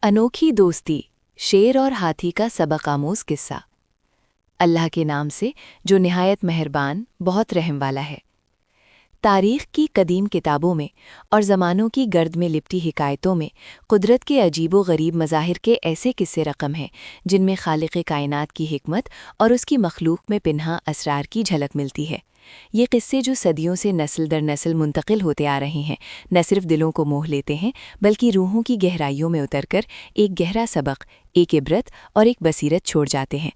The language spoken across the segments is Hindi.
अनोखी दोस्ती, शेर और हाथी का सबक आमोज किस्सा। अल्लाह के नाम से जो निहायत मेहरबान, बहुत रहम वाला है। तारीख़ की कदीम किताबों में और ज़मानों की गर्द में लिपटी हिकायतों में कुदरत के अजीबो गरीब मज़ाहिर के ऐसे किस्से रकम हैं जिनमें खालिक़ कायनात की हिकमत और उसकी मखलूक में पिन्हा असरार की झलक मिलती है। ये किस्से जो सदियों से नस्ल दर नस्ल मुंतकिल होते आ रहे हैं, न सिर्फ दिलों को मोह लेते हैं बल्कि रूहों की गहराइयों में उतरकर एक गहरा सबक, एक इबरत और एक बसीरत छोड़ जाते हैं।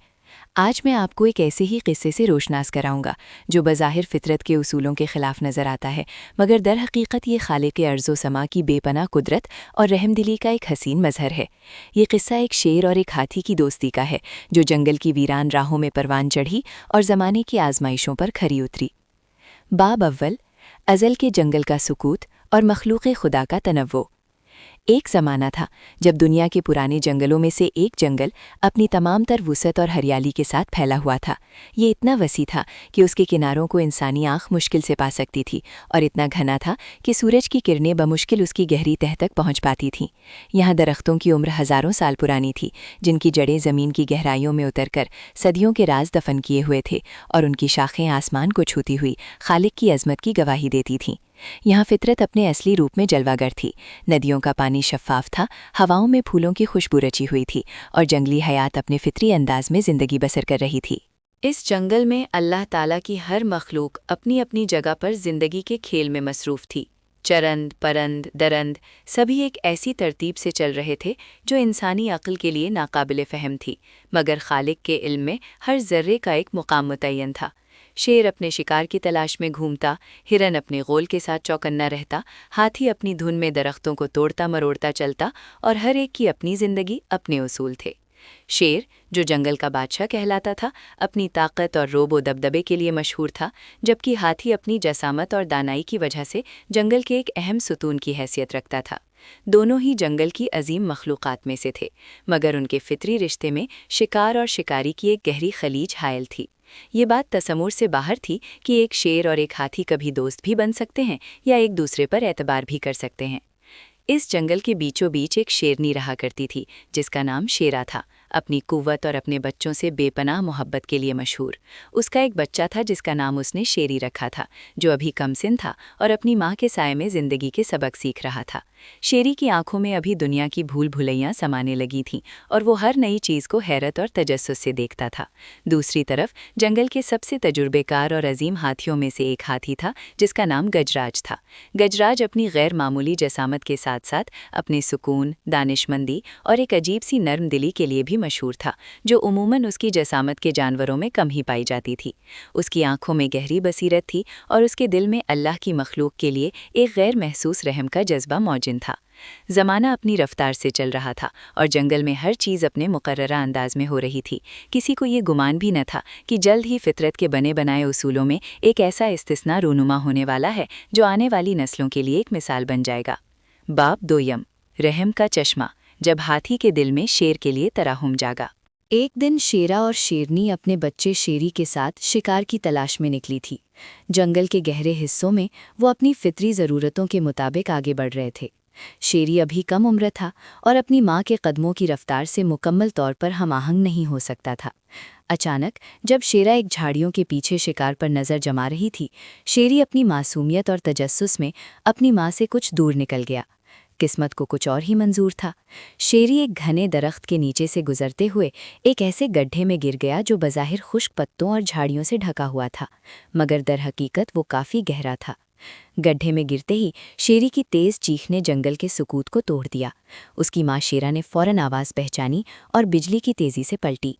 आज मैं आपको एक ऐसे ही किस्से से रोशनास कराऊंगा जो बज़ाहिर फितरत के उसूलों के खिलाफ नज़र आता है, मगर दर हकीकत ये खालिक़ अर्ज़ो समा की बेपनाह कुदरत और रहमदिली का एक हसीन मज़हर है। ये किस्सा एक शेर और एक हाथी की दोस्ती का है जो जंगल की वीरान राहों में परवान चढ़ी और ज़माने की आजमाइशों पर खरी उतरी। बाब अव्वल, अज़ल के जंगल का सुकूत और मखलूक़ खुदा का तनव्वो। एक ज़माना था जब दुनिया के पुराने जंगलों में से एक जंगल अपनी तमाम तर वुसअत और हरियाली के साथ फैला हुआ था। ये इतना वसी था कि उसके किनारों को इंसानी आँख मुश्किल से पा सकती थी और इतना घना था कि सूरज की किरणें बमुश्किल उसकी गहरी तह तक पहुँच पाती थीं। यहाँ दरख्तों की उम्र हज़ारों साल पुरानी थी, जिनकी जड़ें ज़मीन की गहराइयों में उतरकर सदियों के राज दफन किए हुए थे और उनकी शाखें आसमान को छूती हुई खालिक की अज़मत की गवाही देती थीं। यहाँ फितरत अपने असली रूप में जलवागर थी। नदियों का पानी शफ़ाफ था, हवाओं में फूलों की खुशबू रची हुई थी और जंगली हयात अपने फितरी अंदाज में ज़िंदगी बसर कर रही थी। इस जंगल में अल्लाह ताला की हर मखलूक अपनी अपनी जगह पर ज़िंदगी के खेल में मसरूफ़ थी। चरंद, परंद, दरंद सभी एक ऐसी तरतीब से चल रहे थे जो इंसानी अक्ल के लिए नाकाबिले फ़हम थी, मगर खालिक के इल्म में हर ज़र्रे का एक मुकाम मुतय्यन था। शेर अपने शिकार की तलाश में घूमता, हिरन अपने गोल के साथ चौकन्ना रहता, हाथी अपनी धुन में दरख्तों को तोड़ता मरोड़ता चलता और हर एक की अपनी जिंदगी, अपने उसूल थे। शेर, जो जंगल का बादशाह कहलाता था, अपनी ताकत और रोबो दबदबे के लिए मशहूर था, जबकि हाथी अपनी जसामत और दानाई की वजह से जंगल के एक अहम सुतून की हैसियत रखता था। दोनों ही जंगल की अजीम मखलूक़ात में से थे, मगर उनके फितरी रिश्ते में शिकार और शिकारी की एक गहरी खलीज हायल थी। ये बात तसम्मुर से बाहर थी कि एक शेर और एक हाथी कभी दोस्त भी बन सकते हैं या एक दूसरे पर एतबार भी कर सकते हैं। इस जंगल के बीचों बीच एक शेरनी रहा करती थी जिसका नाम शेरा था, अपनी कुव्वत और अपने बच्चों से बेपनाह मोहब्बत के लिए मशहूर। उसका एक बच्चा था जिसका नाम उसने शेरी रखा था, जो अभी कमसिन था और अपनी माँ के साये में ज़िंदगी के सबक सीख रहा था। शेरी की आंखों में अभी दुनिया की भूल भुलैयाँ समाने लगी थीं और वो हर नई चीज़ को हैरत और तजस्सुस से देखता था। दूसरी तरफ जंगल के सबसे तजुर्बेकार और अजीम हाथियों में से एक हाथी था जिसका नाम गजराज था। गजराज अपनी गैर मामूली जसामत के साथ साथ अपने सुकून, दानिशमंदी और एक अजीब सी नर्म दिली के लिए भी मशहूर था, जो उमूमन उसकी जसामत के जानवरों में कम ही पाई जाती थी। उसकी आंखों में गहरी बसीरत थी और उसके दिल में अल्लाह की मखलूक के लिए एक गैर महसूस रहम का जज्बा मौजूद था। ज़माना अपनी रफ्तार से चल रहा था और जंगल में हर चीज़ अपने मुकर्ररा अंदाज में हो रही थी। किसी को ये गुमान भी न था कि जल्द ही फितरत के बने बनाए उसूलों में एक ऐसा इस्तिस्ना रूनुमा होने वाला है जो आने वाली नस्लों के लिए एक मिसाल बन जाएगा। बाब दोयम, रहम का चश्मा, जब हाथी के दिल में शेर के लिए तराहुम जागा। एक दिन शेरा और शेरनी अपने बच्चे शेरी के साथ शिकार की तलाश में निकली थी। जंगल के गहरे हिस्सों में वो अपनी फितरी ज़रूरतों के मुताबिक आगे बढ़ रहे थे। शेरी अभी कम उम्र था और अपनी माँ के कदमों की रफ्तार से मुकम्मल तौर पर हमाहंग नहीं हो सकता था। अचानक जब शेरा एक झाड़ियों के पीछे शिकार पर नज़र जमा रही थी, शेरी अपनी मासूमियत और तजस्सुस में अपनी माँ से कुछ दूर निकल गया। किस्मत को कुछ और ही मंजूर था। शेरी एक घने दरख्त के नीचे से गुजरते हुए एक ऐसे गड्ढे में गिर गया जो बज़ाहिर खुश्क पत्तों और झाड़ियों से ढका हुआ था, मगर दर हकीकत वो काफ़ी गहरा था। गड्ढे में गिरते ही शेरी की तेज़ चीख ने जंगल के सुकूत को तोड़ दिया। उसकी माँ शेरा ने फ़ौरन आवाज़ पहचानी और बिजली की तेज़ी से पलटी।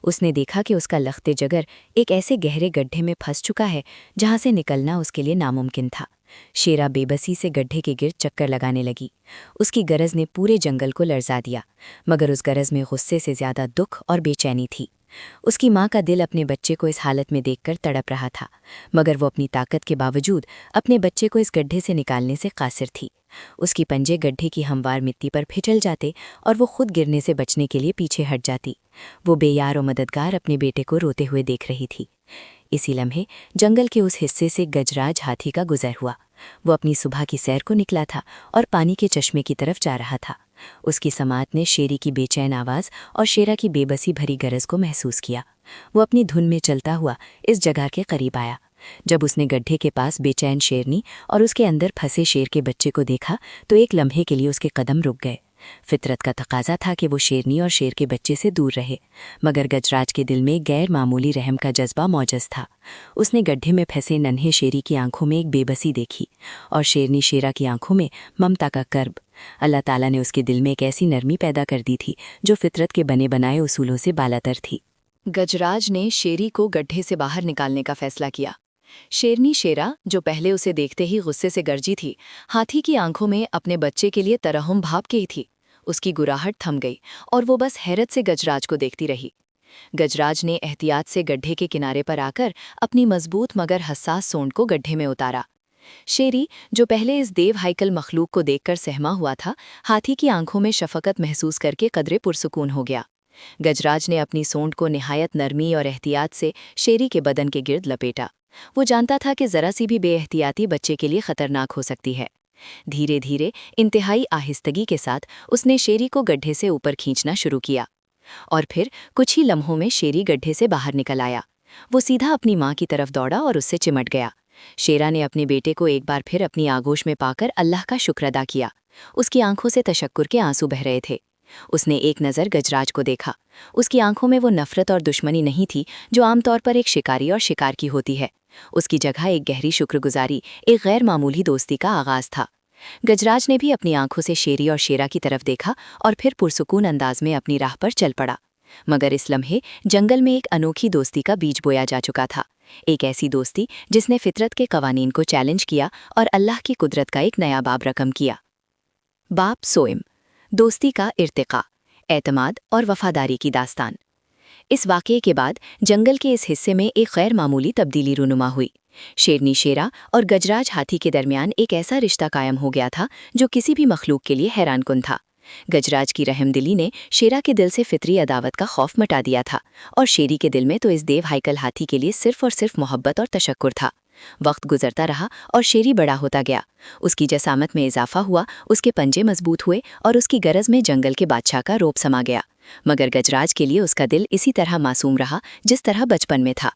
उसने देखा कि उसका लख्ते जगर एक ऐसे गहरे गड्ढे में फंस चुका है जहाँ से निकलना उसके लिए नामुमकिन था। शेरा बेबसी से गड्ढे के गिर्द चक्कर लगाने लगी। उसकी गरज ने पूरे जंगल को लर्जा दिया, मगर उस गरज में गुस्से से ज़्यादा दुख और बेचैनी थी। उसकी माँ का दिल अपने बच्चे को इस हालत में देखकर तड़प रहा था, मगर वो अपनी ताकत के बावजूद अपने बच्चे को इस गड्ढे से निकालने से कासिर थी। उसकी पंजे गड्ढे की हमवार मिट्टी पर फिसल जाते और वो खुद गिरने से बचने के लिए पीछे हट जाती। वो बेयार और मददगार अपने बेटे को रोते हुए देख रही थी। इसी लम्हे जंगल के उस हिस्से से गजराज हाथी का गुजर हुआ। वो अपनी सुबह की सैर को निकला था और पानी के चश्मे की तरफ जा रहा था। उसकी समात ने शेरी की बेचैन आवाज़ और शेरा की बेबसी भरी गरज को महसूस किया। वो अपनी धुन में चलता हुआ इस जगह के करीब आया। जब उसने गड्ढे के पास बेचैन शेरनी और उसके अंदर फंसे शेर के बच्चे को देखा तो एक लम्हे के लिए उसके कदम रुक गए। फितरत का तकाजा था कि वो शेरनी और शेर के बच्चे से दूर रहे, मगर गजराज के दिल में गैर मामूली रहम का जज्बा मौजूद था। उसने गड्ढे में फंसे नन्हे शेरी की आंखों में एक बेबसी देखी और शेरनी शेरा की आंखों में ममता का कर्ब। अल्लाह ताला ने उसके दिल में एक ऐसी नरमी पैदा कर दी थी जो फितरत के बने बनाए उसूलों से बालातर थी। गजराज ने शेरी को गड्ढे से बाहर निकालने का फैसला किया। शेरनी शेरा, जो पहले उसे देखते ही गुस्से से गरजी थी, हाथी की आंखों में अपने बच्चे के लिए तरहम भाप गई थी। उसकी गुराहट थम गई और वो बस हैरत से गजराज को देखती रही। गजराज ने एहतियात से गड्ढे के किनारे पर आकर अपनी मजबूत मगर हसास सोंड को गड्ढे में उतारा। शेरी, जो पहले इस देव हाइकल मखलूक को देखकर सहमा हुआ था, हाथी की आंखों में शफकत महसूस करके कदरे पुरसुकून हो गया। गजराज ने अपनी सोंड को निहायत नरमी और एहतियात से शेरी के बदन के गिर्द लपेटा। वो जानता था कि जरा सी भी बेएहतियाती बच्चे के लिए खतरनाक हो सकती है। धीरे धीरे, इंतहाई आहिस्तगी के साथ उसने शेरी को गड्ढे से ऊपर खींचना शुरू किया और फिर कुछ ही लम्हों में शेरी गड्ढे से बाहर निकल आया। वो सीधा अपनी माँ की तरफ दौड़ा और उससे चिमट गया। शेरा ने अपने बेटे को एक बार फिर अपनी आगोश में पाकर अल्लाह का शुक्र अदा किया। उसकी आंखों से तशक्कुर के आंसू बह रहे थे। उसने एक नज़र गजराज को देखा। उसकी आंखों में वो नफरत और दुश्मनी नहीं थी जो आमतौर पर एक शिकारी और शिकार की होती है। उसकी जगह एक गहरी शुक्रगुजारी, एक गैर मामूली दोस्ती का आगाज था। गजराज ने भी अपनी आंखों से शेरी और शेरा की तरफ देखा और फिर पुरसुकून अंदाज में अपनी राह पर चल पड़ा। मगर इस लम्हे जंगल में एक अनोखी दोस्ती का बीज बोया जा चुका था। एक ऐसी दोस्ती जिसने फितरत के कवानीन को चैलेंज किया और अल्लाह की कुदरत का एक नया बाब रकम किया। बाप सोइम, दोस्ती का इर्तिका, एतमाद और वफादारी की दास्तान। इस वाक़ये के बाद जंगल के इस हिस्से में एक गैर मामूली तब्दीली रूनुमा हुई। शेरनी शेरा और गजराज हाथी के दरमियान एक ऐसा रिश्ता कायम हो गया था जो किसी भी मखलूक के लिए हैरानकुन था। गजराज की रहमदिली ने शेरा के दिल से फितरी अदावत का खौफ मटा दिया था और शेरी के दिल में तो इस देव हाइकल हाथी के लिए सिर्फ और सिर्फ मोहब्बत और तशक्कुर था। वक्त गुजरता रहा और शेरी बड़ा होता गया। उसकी जसामत में इजाफा हुआ, उसके पंजे मजबूत हुए और उसकी गरज में जंगल के बादशाह का रोब समा गया। मगर गजराज के लिए उसका दिल इसी तरह मासूम रहा जिस तरह बचपन में था।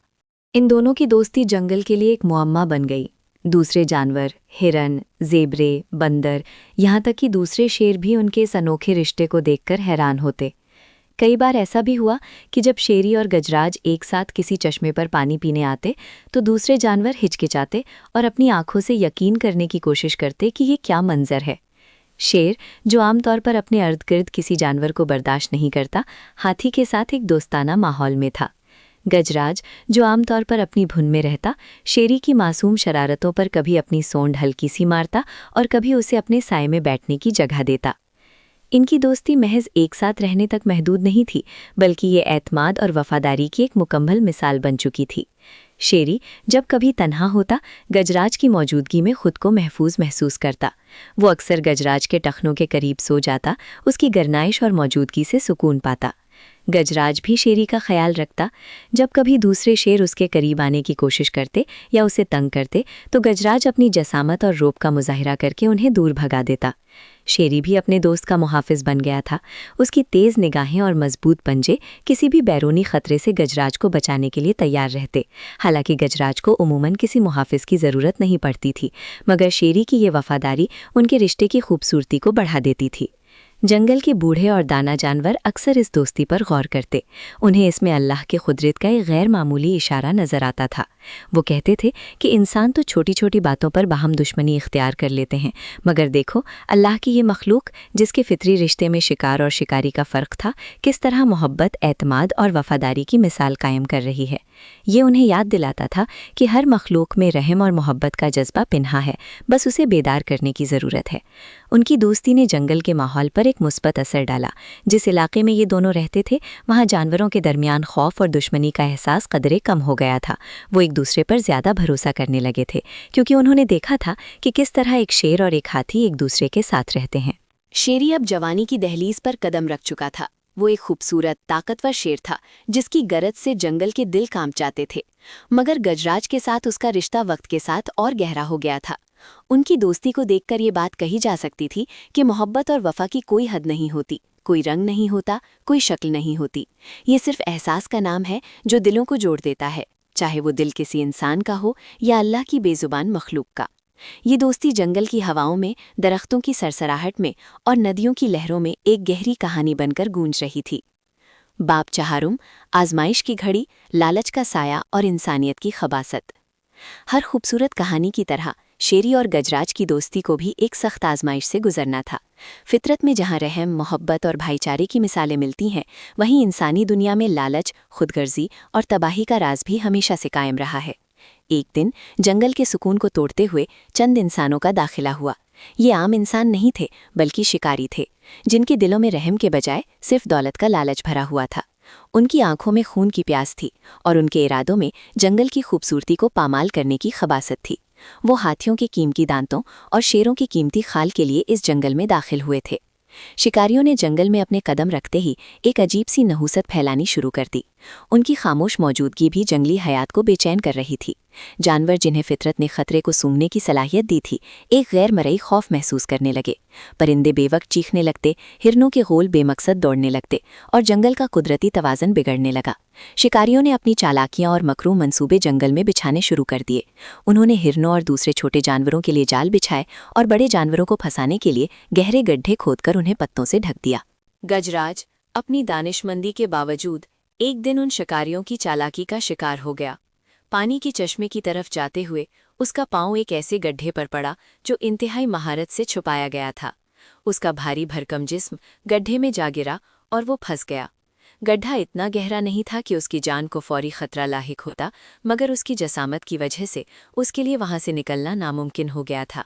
इन दोनों की दोस्ती जंगल के लिए एक मुअम्मा बन गई। दूसरे जानवर, हिरन, ज़ेबरे, बंदर, यहाँ तक कि दूसरे शेर भी उनके इस अनोखे रिश्ते को देखकर हैरान होते। कई बार ऐसा भी हुआ कि जब शेरी और गजराज एक साथ किसी चश्मे पर पानी पीने आते तो दूसरे जानवर हिचकिचाते और अपनी आंखों से यकीन करने की कोशिश करते कि ये क्या मंजर है। शेर, जो आमतौर पर अपने इर्द-गिर्द किसी जानवर को बर्दाश्त नहीं करता, हाथी के साथ एक दोस्ताना माहौल में था। गजराज, जो आमतौर पर अपनी धुन में रहता, शेरी की मासूम शरारतों पर कभी अपनी सोंड हल्की सी मारता और कभी उसे अपने साए में बैठने की जगह देता। इनकी दोस्ती महज एक साथ रहने तक महदूद नहीं थी, बल्कि ये एतमाद और वफादारी की एक मुकम्मल मिसाल बन चुकी थी। शेरी जब कभी तन्हा होता, गजराज की मौजूदगी में खुद को महफूज महसूस करता। वो अक्सर गजराज के टखनों के करीब सो जाता, उसकी गर्नाइश और मौजूदगी से सुकून पाता। गजराज भी शेरी का ख्याल रखता। जब कभी दूसरे शेर उसके करीब आने की कोशिश करते या उसे तंग करते तो गजराज अपनी जसामत और रोब का मुजाहिरा करके उन्हें दूर भगा देता। शेरी भी अपने दोस्त का मुहाफिज बन गया था। उसकी तेज़ निगाहें और मजबूत पंजे किसी भी बैरूनी खतरे से गजराज को बचाने के लिए तैयार रहते। हालांकि गजराज को उमूमन किसी मुहाफिज की ज़रूरत नहीं पड़ती थी, मगर शेरी की ये वफादारी उनके रिश्ते की खूबसूरती को बढ़ा देती थी। जंगल के बूढ़े और दाना जानवर अक्सर इस दोस्ती पर गौर करते। उन्हें इसमें अल्लाह के कुदरत का एक गैर मामूली इशारा नजर आता था। वो कहते थे कि इंसान तो छोटी छोटी बातों पर बाहम दुश्मनी इख्तियार कर लेते हैं, मगर देखो अल्लाह की ये मखलूक, जिसके फितरी रिश्ते में शिकार और शिकारी का फ़र्क था, किस तरह मोहब्बत, एतमाद और वफादारी की मिसाल कायम कर रही है। ये उन्हें याद दिलाता था कि हर मखलूक में रहम और मोहब्बत का जज्बा पिन्हा है, बस उसे बेदार करने की ज़रूरत है। उनकी दोस्ती ने जंगल के माहौल पर एक मुस्बत असर डाला। जिस इलाके में ये दोनों रहते थे, वहाँ जानवरों के दरमियान खौफ और दुश्मनी का एहसास कदरे कम हो गया था। वो एक दूसरे पर ज़्यादा भरोसा करने लगे थे, क्योंकि उन्होंने देखा था कि किस तरह एक शेर और एक हाथी एक दूसरे के साथ रहते हैं। शेरी अब जवानी की दहलीज पर कदम रख चुका था। वो एक खूबसूरत, ताकतवर शेर था जिसकी गरज से जंगल के दिल कांप जाते थे। मगर गजराज के साथ उसका रिश्ता वक्त के साथ और गहरा हो गया था। उनकी दोस्ती को देखकर ये बात कही जा सकती थी कि मोहब्बत और वफा की कोई हद नहीं होती, कोई रंग नहीं होता, कोई शक्ल नहीं होती। ये सिर्फ एहसास का नाम है जो दिलों को जोड़ देता है, चाहे वो दिल किसी इंसान का हो या अल्लाह की बेजुबान मखलूक का। ये दोस्ती जंगल की हवाओं में, दरख्तों की सरसराहट में और नदियों की लहरों में एक गहरी कहानी बनकर गूंज रही थी। बाप चहारुम, आजमाइश की घड़ी, लालच का साया और इंसानियत की खबासत। हर खूबसूरत कहानी की तरह शेरी और गजराज की दोस्ती को भी एक सख्त आजमाइश से गुजरना था। फितरत में जहाँ रहम, मोहब्बत और भाईचारे की मिसालें मिलती हैं, वहीं इंसानी दुनिया में लालच, खुदगर्जी और तबाही का राज भी हमेशा से कायम रहा है। एक दिन जंगल के सुकून को तोड़ते हुए चंद इंसानों का दाखिला हुआ। ये आम इंसान नहीं थे, बल्कि शिकारी थे, जिनके दिलों में रहम के बजाय सिर्फ दौलत का लालच भरा हुआ था। उनकी आंखों में खून की प्यास थी और उनके इरादों में जंगल की खूबसूरती को पामाल करने की खबासत थी। वो हाथियों के कीमती दांतों और शेरों की कीमती खाल के लिए इस जंगल में दाखिल हुए थे। शिकारियों ने जंगल में अपने कदम रखते ही एक अजीब सी नहूसत फैलानी शुरू कर दी। उनकी खामोश मौजूदगी भी जंगली हयात को बेचैन कर रही थी। जानवर जिन्हें फितरत ने खतरे को सूंघने की सलाहियत दी थी, एक गैर मरई खौफ महसूस करने लगे। परिंदे बेवक्त चीखने लगते, हिरनों के गोल बेमकसद दौड़ने लगते और जंगल का कुदरती तवाज़न बिगड़ने लगा। शिकारियों ने अपनी चालाकियां और मकरू मंसूबे जंगल में बिछाने शुरू कर दिए। उन्होंने हिरनों और दूसरे छोटे जानवरों के लिए जाल बिछाए और बड़े जानवरों को फंसाने के लिए गहरे गड्ढे खोदकर उन्हें पत्तों से ढक दिया। गजराज अपनी दानिशमंदी के बावजूद एक दिन उन शिकारियों की चालाकी का शिकार हो गया। पानी के चश्मे की तरफ जाते हुए उसका पांव एक ऐसे गड्ढे पर पड़ा जो इंतहाई महारत से छुपाया गया था। उसका भारी भरकम जिस्म गड्ढे में जा गिरा और वो फंस गया। गड्ढा इतना गहरा नहीं था कि उसकी जान को फौरी खतरा लाहिक होता, मगर उसकी जसामत की वजह से उसके लिए वहां से निकलना नामुमकिन हो गया था।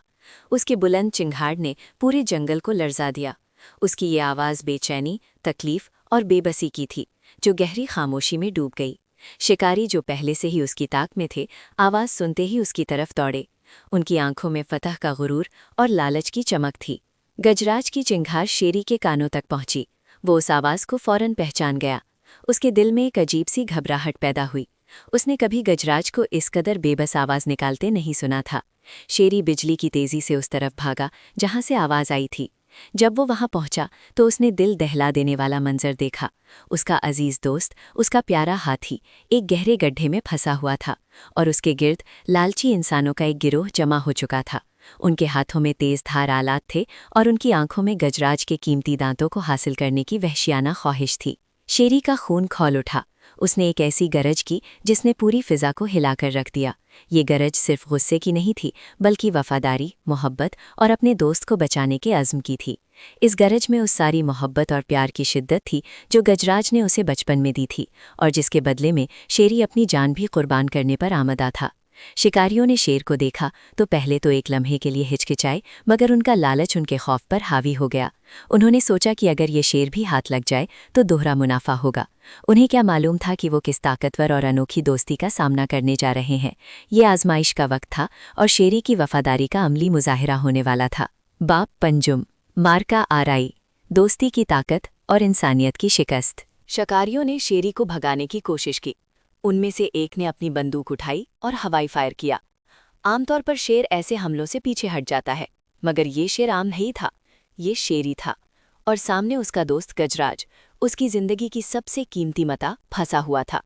उसके बुलंद चिंगाड़ ने पूरे जंगल को लर्जा दिया। उसकी ये आवाज़ बेचैनी, तकलीफ और बेबसी की थी, जो गहरी खामोशी में डूब गई। शिकारी जो पहले से ही उसकी ताक में थे, आवाज़ सुनते ही उसकी तरफ दौड़े। उनकी आंखों में फतह का गुरूर और लालच की चमक थी। गजराज की चिंगार शेरी के कानों तक पहुंची। वो उस आवाज़ को फौरन पहचान गया। उसके दिल में एक अजीब सी घबराहट पैदा हुई। उसने कभी गजराज को इस कदर बेबस आवाज़ निकालते नहीं सुना था। शेरी बिजली की तेज़ी से उस तरफ भागा जहाँ से आवाज़ आई थी। जब वो वहां पहुंचा तो उसने दिल दहला देने वाला मंजर देखा। उसका अजीज दोस्त, उसका प्यारा हाथी, एक गहरे गड्ढे में फंसा हुआ था और उसके गिर्द लालची इंसानों का एक गिरोह जमा हो चुका था। उनके हाथों में तेज धार आलात थे और उनकी आंखों में गजराज के कीमती दांतों को हासिल करने की वहशियाना ख्वाहिश थी। शेरी का खून खौल उठा। उसने एक ऐसी गरज की जिसने पूरी फिजा को हिलाकर रख दिया। ये गरज सिर्फ गुस्से की नहीं थी, बल्कि वफादारी, मोहब्बत और अपने दोस्त को बचाने के अज़्म की थी। इस गरज में उस सारी मोहब्बत और प्यार की शिद्दत थी जो गजराज ने उसे बचपन में दी थी और जिसके बदले में शेरी अपनी जान भी कुर्बान करने पर आमदा था। शिकारियों ने शेर को देखा तो पहले तो एक लम्हे के लिए हिचकिचाए, मगर उनका लालच उनके खौफ पर हावी हो गया। उन्होंने सोचा कि अगर ये शेर भी हाथ लग जाए तो दोहरा मुनाफा होगा। उन्हें क्या मालूम था कि वो किस ताकतवर और अनोखी दोस्ती का सामना करने जा रहे हैं। ये आजमाइश का वक्त था और शेरी की वफादारी का अमली मुजाहिरा होने वाला था। बाप पंजुम, मार्का आराई, दोस्ती की ताकत और इंसानियत की शिकस्त। शिकारियों ने शेरी को भगाने की कोशिश की। उनमें से एक ने अपनी बंदूक उठाई और हवाई फायर किया। आमतौर पर शेर ऐसे हमलों से पीछे हट जाता है, मगर ये शेर आम नहीं था, ये शेरी था। और सामने उसका दोस्त गजराज, उसकी जिंदगी की सबसे कीमती मता, फंसा हुआ था।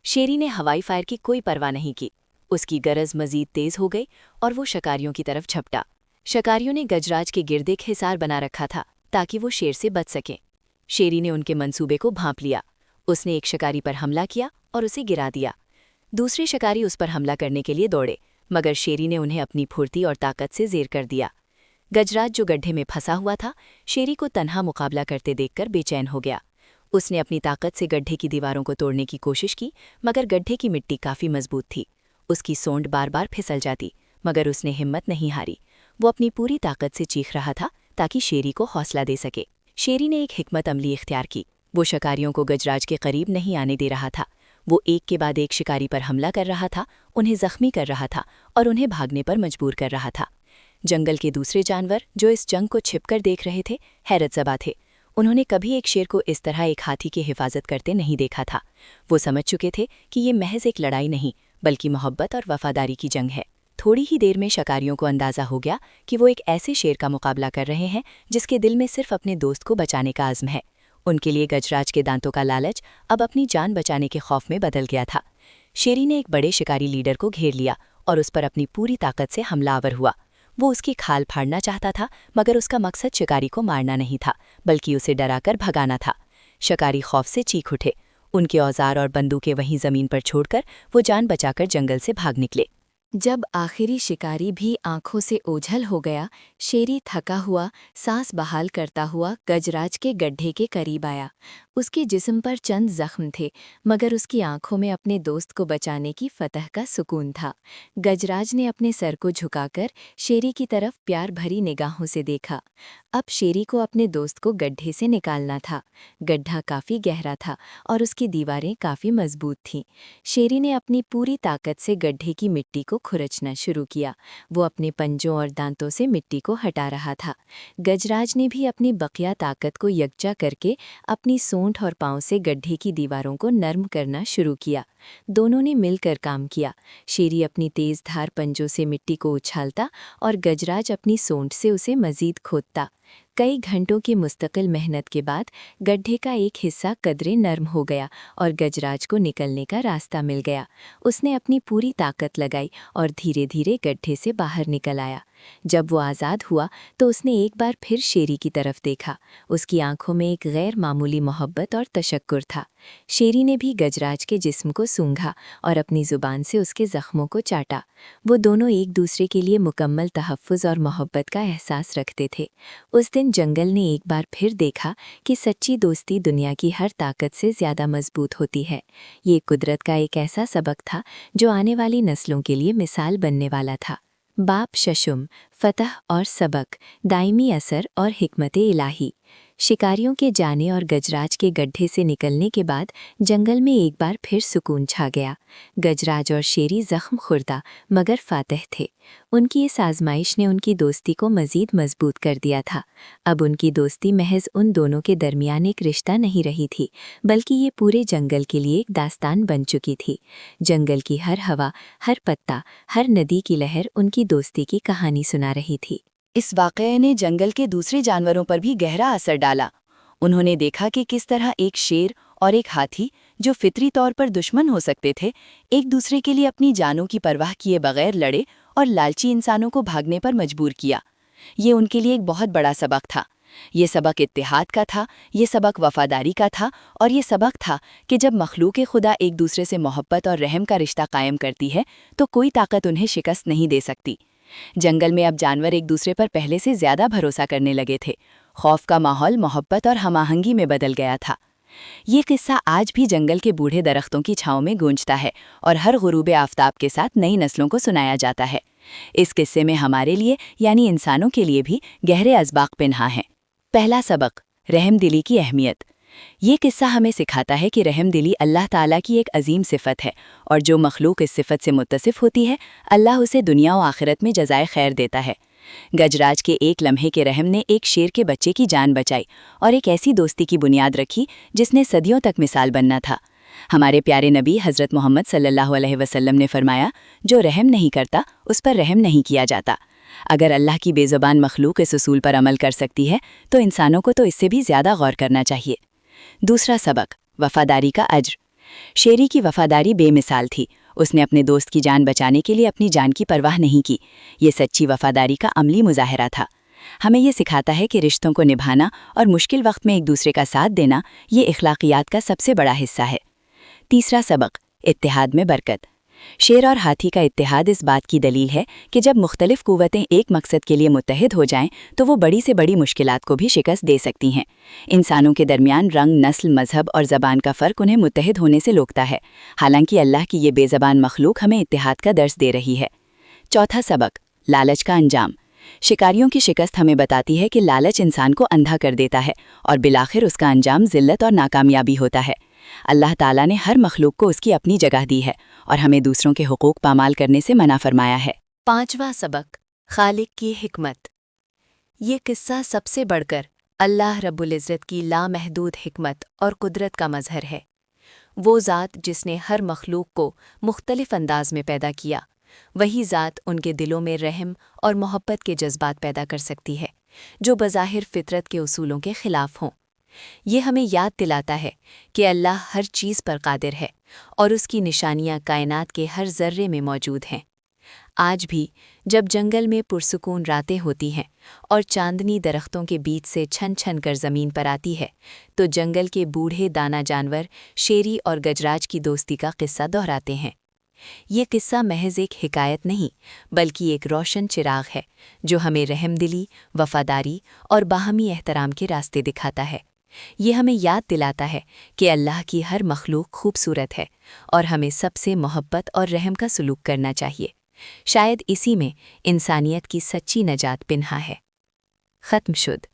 शेरी ने हवाई फायर की कोई परवाह नहीं की। उसकी गरज मजीद तेज हो गई और वो शिकारियों की तरफ झपटा। शिकारियों ने गजराज के गिर्द एक हिसार बना रखा था ताकि वो शेर से बच सकें। शेरी ने उनके मंसूबे को भांप लिया। उसने एक शिकारी पर हमला किया और उसे गिरा दिया। दूसरे शिकारी उस पर हमला करने के लिए दौड़े, मगर शेरी ने उन्हें अपनी फुर्ती और ताकत से ज़ेर कर दिया। गजराज जो गड्ढे में फंसा हुआ था, शेरी को तन्हा मुकाबला करते देखकर बेचैन हो गया। उसने अपनी ताकत से गड्ढे की दीवारों को तोड़ने की कोशिश की, मगर गड्ढे की मिट्टी काफ़ी मजबूत थी। उसकी सोंड बार बार फिसल जाती, मगर उसने हिम्मत नहीं हारी। वो अपनी पूरी ताकत से चीख रहा था ताकि शेरी को हौसला दे सके। शेरी ने एक हिकमत अमली इख्तियार की। वो शिकारियों को गजराज के करीब नहीं आने दे रहा था। वो एक के बाद एक शिकारी पर हमला कर रहा था, उन्हें जख्मी कर रहा था और उन्हें भागने पर मजबूर कर रहा था। जंगल के दूसरे जानवर जो इस जंग को छिपकर देख रहे थे, हैरत ज़बा थे। उन्होंने कभी एक शेर को इस तरह एक हाथी की हिफाजत करते नहीं देखा था। वो समझ चुके थे कि ये महज एक लड़ाई नहीं, बल्कि मोहब्बत और वफादारी की जंग है। थोड़ी ही देर में शिकारियों को अंदाजा हो गया कि वो एक ऐसे शेर का मुकाबला कर रहे हैं जिसके दिल में सिर्फ अपने दोस्त को बचाने का आज़्म है। उनके लिए गजराज के दांतों का लालच अब अपनी जान बचाने के खौफ में बदल गया था। शेरी ने एक बड़े शिकारी लीडर को घेर लिया और उस पर अपनी पूरी ताकत से हमलावर हुआ। वो उसकी खाल फाड़ना चाहता था, मगर उसका मकसद शिकारी को मारना नहीं था, बल्कि उसे डराकर भगाना था। शिकारी खौफ से चीख उठे। उनके औजार और बंदूकें वहीं जमीन पर छोड़कर वो जान बचाकर जंगल से भाग निकले। जब आखिरी शिकारी भी आंखों से ओझल हो गया, शेरी थका हुआ, सांस बहाल करता हुआ गजराज के गड्ढे के करीब आया। उसके जिस्म पर चंद जख्म थे, मगर उसकी आंखों में अपने दोस्त को बचाने की फतह का सुकून था। गजराज ने अपने सर को झुकाकर शेरी की तरफ प्यार भरी निगाहों से देखा। अब शेरी को अपने दोस्त को गड्ढे से निकालना था। गड्ढा काफ़ी गहरा था और उसकी दीवारें काफ़ी मजबूत थीं। शेरी ने अपनी पूरी ताकत से गड्ढे की मिट्टी को खुरचना शुरू किया। वो अपने पंजों और दांतों से मिट्टी को हटा रहा था। गजराज ने भी अपनी बकिया ताकत को यकजा करके अपनी सूंड और पांव से गड्ढे की दीवारों को नर्म करना शुरू किया। दोनों ने मिलकर काम किया। शेरी अपनी तेज धार पंजों से मिट्टी को उछालता और गजराज अपनी सूंड से उसे मजीद खोदता। कई घंटों की मुस्तकिल मेहनत के बाद गड्ढे का एक हिस्सा कदरे नर्म हो गया और गजराज को निकलने का रास्ता मिल गया। उसने अपनी पूरी ताकत लगाई और धीरे धीरे गड्ढे से बाहर निकल आया। जब वो आज़ाद हुआ तो उसने एक बार फिर शेरी की तरफ देखा। उसकी आंखों में एक गैर मामूली मोहब्बत और तशक्कुर था। शेरी ने भी गजराज के जिस्म को सूंघा और अपनी ज़ुबान से उसके ज़ख्मों को चाटा। वो दोनों एक दूसरे के लिए मुकम्मल तहफ़्फ़ुज़ और मोहब्बत का एहसास रखते थे। उस दिन जंगल ने एक बार फिर देखा कि सच्ची दोस्ती दुनिया की हर ताकत से ज़्यादा मजबूत होती है। ये कुदरत का एक ऐसा सबक था जो आने वाली नस्लों के लिए मिसाल बनने वाला था। बाप शशुम, फतह और सबक, दायमी असर और हिकमत इलाही। शिकारियों के जाने और गजराज के गड्ढे से निकलने के बाद जंगल में एक बार फिर सुकून छा गया। गजराज और शेरी जख्म खुर्दा मगर फातह थे। उनकी इस आजमाइश ने उनकी दोस्ती को मज़ीद मजबूत कर दिया था। अब उनकी दोस्ती महज उन दोनों के दरमियान एक रिश्ता नहीं रही थी, बल्कि ये पूरे जंगल के लिए एक दास्तान बन चुकी थी। जंगल की हर हवा, हर पत्ता, हर नदी की लहर उनकी दोस्ती की कहानी सुना रही थी। इस वाक़ये ने जंगल के दूसरे जानवरों पर भी गहरा असर डाला। उन्होंने देखा कि किस तरह एक शेर और एक हाथी, जो फितरी तौर पर दुश्मन हो सकते थे, एक दूसरे के लिए अपनी जानों की परवाह किए बगैर लड़े और लालची इंसानों को भागने पर मजबूर किया। ये उनके लिए एक बहुत बड़ा सबक था। ये सबक इत्तेहाद का था, ये सबक वफादारी का था, और ये सबक था कि जब मखलूक खुदा एक दूसरे से मोहब्बत और रहम का रिश्ता कायम करती है तो कोई ताकत उन्हें शिकस्त नहीं दे सकती। जंगल में अब जानवर एक दूसरे पर पहले से ज़्यादा भरोसा करने लगे थे। खौफ का माहौल मोहब्बत और हमाहंगी में बदल गया था। ये किस्सा आज भी जंगल के बूढ़े दरख्तों की छाँव में गूंजता है और हर गुरूब आफताब के साथ नई नस्लों को सुनाया जाता है। इस किस्से में हमारे लिए यानी इंसानों के लिए भी गहरे असबाक पिन्हा हैं। पहला सबक, रहमदिली की अहमियत। ये किस्सा हमें सिखाता है कि रहमदिली अल्लाह ताला की एक अजीम सिफ़त है, और जो मखलूक इस सिफ़त से मुत्तसिफ़ होती है, अल्लाह उसे दुनिया और आखिरत में जज़ाए खैर देता है। गजराज के एक लम्हे के रहम ने एक शेर के बच्चे की जान बचाई और एक ऐसी दोस्ती की बुनियाद रखी जिसने सदियों तक मिसाल बनना था। हमारे प्यारे नबी हज़रत मोहम्मद सल्लल्लाहु अलैहि वसल्लम ने फरमाया, जो रहम नहीं करता उस पर रहम नहीं किया जाता। अगर अल्लाह की बेज़ुबान मखलूक इस उसूल पर अमल कर सकती है तो इंसानों को तो इससे भी ज़्यादा गौर करना चाहिए। दूसरा सबक, वफ़ादारी का अज्र। शेरी की वफ़ादारी बेमिसाल थी। उसने अपने दोस्त की जान बचाने के लिए अपनी जान की परवाह नहीं की। ये सच्ची वफ़ादारी का अमली मुज़ाहरा था। हमें ये सिखाता है कि रिश्तों को निभाना और मुश्किल वक्त में एक दूसरे का साथ देना ये इखलाकियात का सबसे बड़ा हिस्सा है। तीसरा सबक, इत्तेहाद में बरकत। शेर और हाथी का इत्तेहाद इस बात की दलील है कि जब मुख्तलिफ कुव्वतें एक मकसद के लिए मुत्तहिद हो जाएं तो वो बड़ी से बड़ी मुश्किलात को भी शिकस्त दे सकती हैं। इंसानों के दरमियान रंग, नस्ल, मजहब और ज़बान का फ़र्क उन्हें मुत्तहिद होने से रोकता है, हालांकि अल्लाह की ये बेज़बान मखलूक हमें इत्तेहाद का दर्स दे रही है। चौथा सबक, लालच का अंजाम। शिकारियों की शिकस्त हमें बताती है कि लालच इंसान को अंधा कर देता है और बिलाखिर उसका अंजाम ज़िल्लत और नाकामयाबी होता है। अल्लाह ताला ने हर मखलूक को उसकी अपनी जगह दी है और हमें दूसरों के हुकूक पामाल करने से मना फरमाया है। पांचवा सबक, खालिक की हिकमत। ये किस्सा सबसे बढ़कर अल्लाह रब्बुल इज़्ज़त की लामहदूद हिकमत और कुदरत का मज़हर है। वो ज़ात जिसने हर मखलूक को मुख्तलिफ अंदाज में पैदा किया, वही ज़ात उनके दिलों में रहम और मोहब्बत के जज्बात पैदा कर सकती है, जो बज़ाहिर फितरत के उसूलों के खिलाफ हों। ये हमें याद दिलाता है कि अल्लाह हर चीज़ पर कादिर है और उसकी निशानियां कायनात के हर ज़र्रे में मौजूद हैं। आज भी जब जंगल में पुरसुकून रातें होती हैं और चांदनी दरख्तों के बीच से छन छन कर ज़मीन पर आती है, तो जंगल के बूढ़े दाना जानवर शेरी और गजराज की दोस्ती का किस्सा दोहराते हैं। ये किस्सा महज एक हिकायत नहीं, बल्कि एक रोशन चिराग है जो हमें रहमदिली, वफादारी और बाहमी एहतराम के रास्ते दिखाता है। ये हमें याद दिलाता है कि अल्लाह की हर मखलूक खूबसूरत है और हमें सबसे मोहब्बत और रहम का सलूक करना चाहिए। शायद इसी में इंसानियत की सच्ची नजात पिन्हा है। ख़त्म शुद।